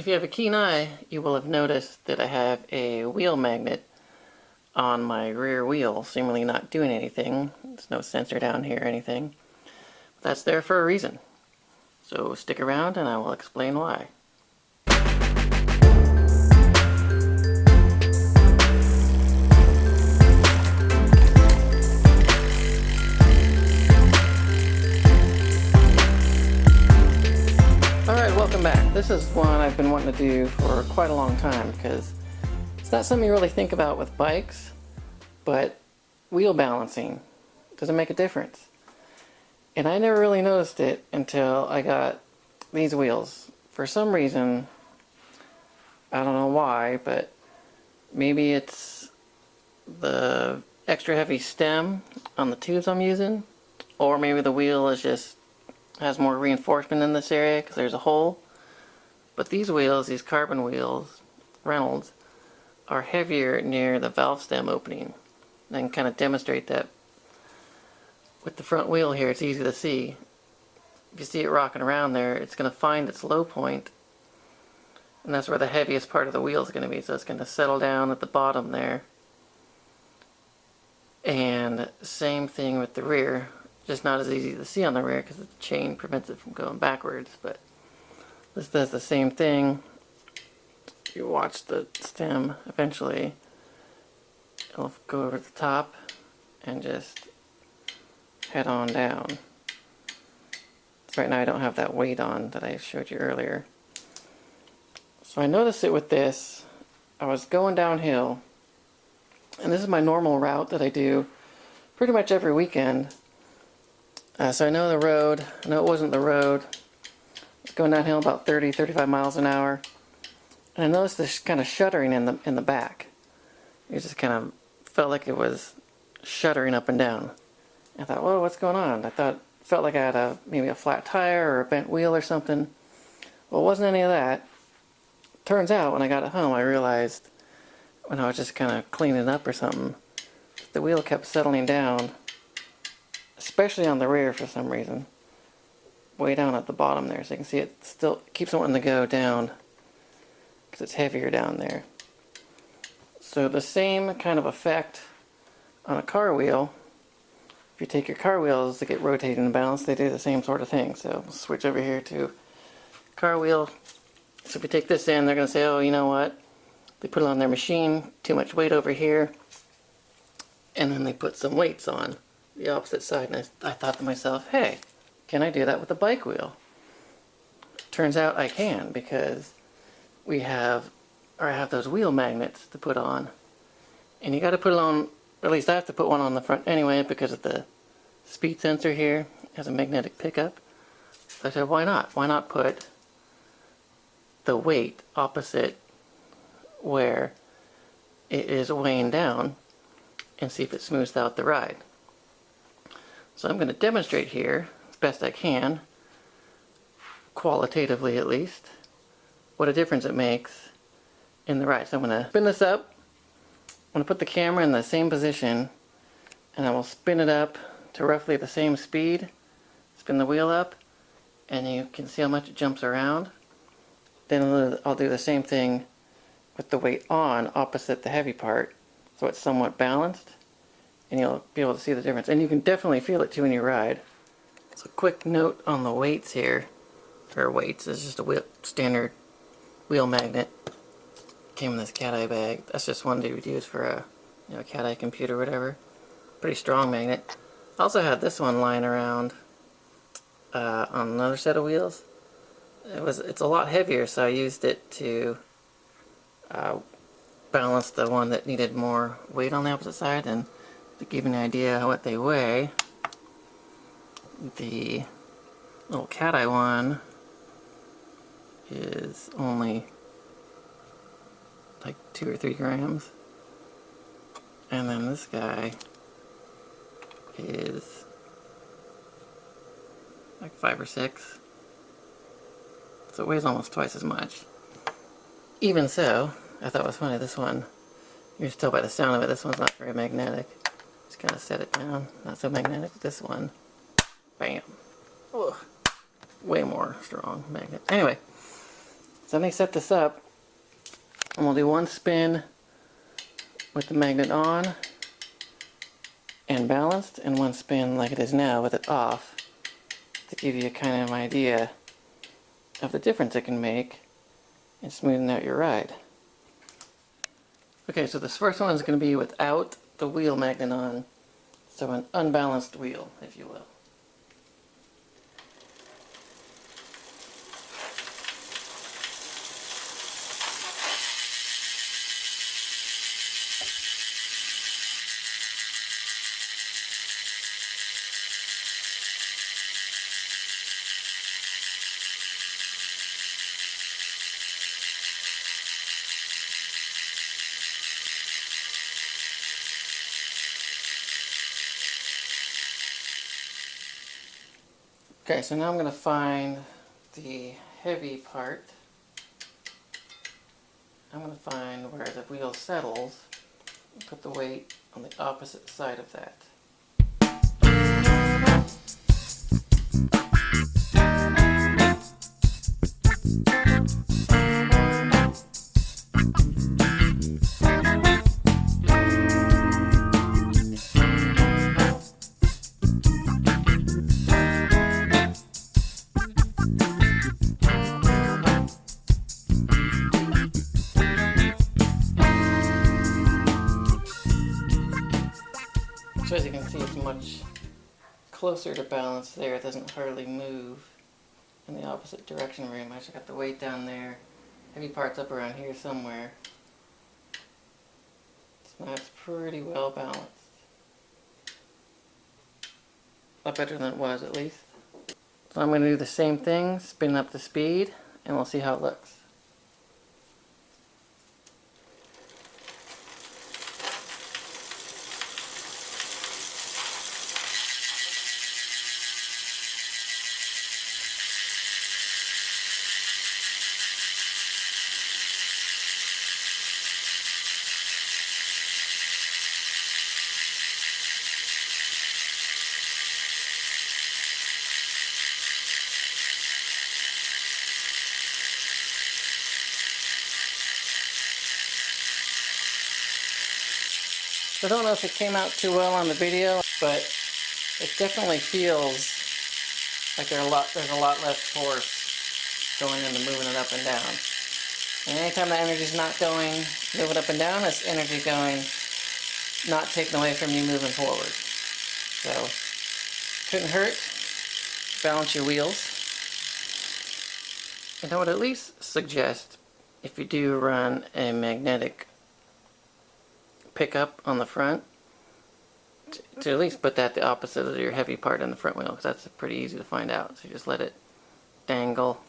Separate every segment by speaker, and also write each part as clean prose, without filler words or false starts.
Speaker 1: If you have a keen eye, you will have noticed that I have a wheel magnet on my rear wheel, seemingly not doing anything. There's no sensor down here or anything. That's there for a reason. So stick around and I will explain why. Alright, welcome back. This is one I've been wanting to do for quite a long time because it's not something you really think about with bikes, but wheel balancing doesn't make a difference. And I never really noticed it until I got these wheels. For some reason, I don't know why, but maybe it's the extra heavy stem on the tubes I'm using, or maybe the wheel is just has more reinforcement in this area because there's a hole. But these wheels, these carbon wheels, Reynolds, are heavier near the valve stem opening. And I can kind of demonstrate that with the front wheel here. It's easy to see. If you see it rocking around there, it's going to find its low point, and that's where the heaviest part of the wheel is going to be. So it's going to settle down at the bottom there. And same thing with the rear. Just not as easy to see on the rear because the chain prevents it from going backwards, but this does the same thing. You watch the stem, eventually it'll go over the top and just head on down. So right now I don't have that weight on that I showed you earlier. So I noticed it with this. I was going downhill, and this is my normal route that I do pretty much every weekend. So I know the road. I know it wasn't the road. I was going downhill about 30-35 miles an hour, and I noticed this kind of shuddering in the back. It just kind of felt like it was shuddering up and down. I thought, whoa, what's going on? Felt like I had maybe a flat tire or a bent wheel or something. Well, it wasn't any of that. Turns out when I got it home, I realized when I was just kind of cleaning up or something, the wheel kept settling down, especially on the rear for some reason, way down at the bottom there. So you can see it still keeps wanting to go down because it's heavier down there. So the same kind of effect on a car wheel. If you take your car wheels to get rotated and balanced, they do the same sort of thing. So we'll switch over here to car wheel. So if you take this in, they're going to say, oh, you know what? They put it on their machine, too much weight over here, and then they put some weights on the opposite side. And I thought to myself, hey, can I do that with a bike wheel? Turns out I can, because I have those wheel magnets to put on. And you got to put it on, or at least I have to put one on the front anyway because of the speed sensor here. It has a magnetic pickup. So I said, why not? Why not put the weight opposite where it is weighing down and see if it smooths out the ride. So I'm going to demonstrate here as best I can, qualitatively at least, what a difference it makes in the ride. So I'm going to spin this up. I'm going to put the camera in the same position, and I will spin it up to roughly the same speed. Spin the wheel up, and you can see how much it jumps around. Then I'll do the same thing with the weight on opposite the heavy part, so it's somewhat balanced, and you'll be able to see the difference. And you can definitely feel it too when you ride. So quick note on the weights here. For weights, it's just a standard wheel magnet. Came in this cat eye bag. That's just one you would use for a cat eye computer or whatever. Pretty strong magnet. I also had this one lying around on another set of wheels. It's a lot heavier, so I used it to balance the one that needed more weight on the opposite side. And to give you an idea of what they weigh, the little cat eye one is only like 2 or 3 grams, and then this guy is like 5 or 6, so it weighs almost twice as much. Even so, I thought it was funny, this one, you can tell by the sound of it, this one's not very magnetic. Just kind of set it down, not so magnetic. This one, bam, ugh, way more strong magnet. Anyway, So let me set this up, and we'll do one spin with the magnet on and balanced, and one spin like it is now with it off, to give you kind of an idea of the difference it can make in smoothing out your ride. Okay, so this first one is going to be without the wheel magnet on, so an unbalanced wheel, if you will. Okay, so now I'm going to find the heavy part. I'm going to find where the wheel settles and put the weight on the opposite side of that. So as you can see, it's much closer to balance there. It doesn't hardly move in the opposite direction very much. I got the weight down there. Heavy part's up around here somewhere. So now it's pretty well balanced. A lot better than it was, at least. So I'm going to do the same thing, spin up the speed, and we'll see how it looks. I don't know if it came out too well on the video, but it definitely feels like there's a lot less force going into moving it up and down. And anytime the energy's not going, moving up and down, it's energy going, not taken away from you moving forward. So, couldn't hurt. Balance your wheels. And I would at least suggest, if you do run a magnetic pickup on the front, to at least put that the opposite of your heavy part in the front wheel, because that's pretty easy to find out. So you just let it dangle,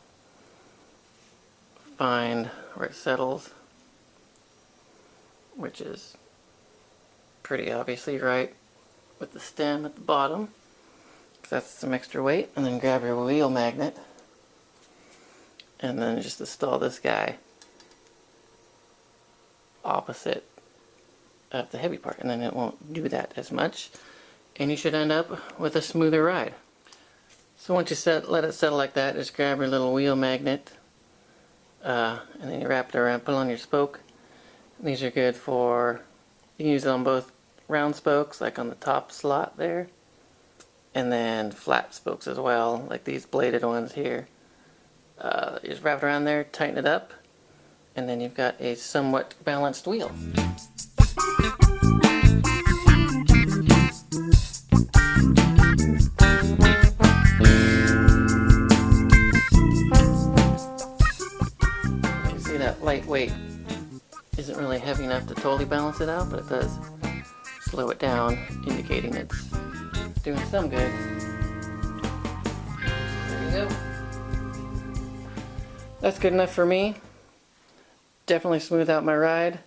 Speaker 1: find where it settles, which is pretty obviously right with the stem at the bottom, because that's some extra weight, and then grab your wheel magnet and then just install this guy opposite of the heavy part, and then it won't do that as much, and you should end up with a smoother ride. So once you let it settle like that, just grab your little wheel magnet, and then you wrap it around, put it on your spoke. And these are good for, you can use it on both round spokes, like on the top slot there, and then flat spokes as well, like these bladed ones here. You just wrap it around there, tighten it up, and then you've got a somewhat balanced wheel. You see that lightweight isn't really heavy enough to totally balance it out, but it does slow it down, indicating it's doing some good. There you go. That's good enough for me. Definitely smooth out my ride.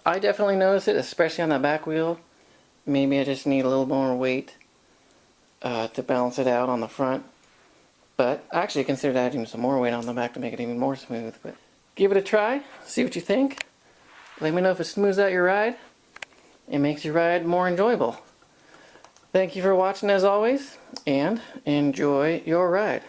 Speaker 1: I definitely notice it, especially on the back wheel. Maybe I just need a little more weight to balance it out on the front. But I actually considered adding some more weight on the back to make it even more smooth. But give it a try, see what you think. Let me know if it smooths out your ride and makes your ride more enjoyable. Thank you for watching as always, and enjoy your ride.